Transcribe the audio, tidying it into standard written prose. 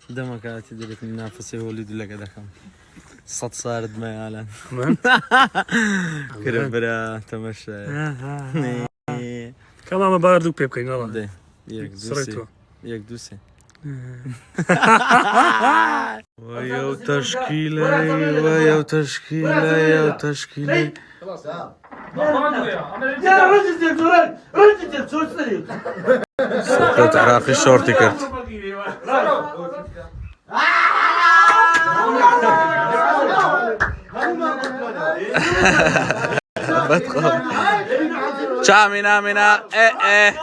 دمكاتي درت من نفسي ولد لك دخم صد صارد ما يعلن تمام. كربرا تمشى كم ما باردوك بيبكين والله. ده يك دوسي سريتو. يك دوسي ويا تشكيلة ويا تشكيلة يا تشكيلة سقط عراقي شورتي كرت بدخل شامنا منا ايه ايه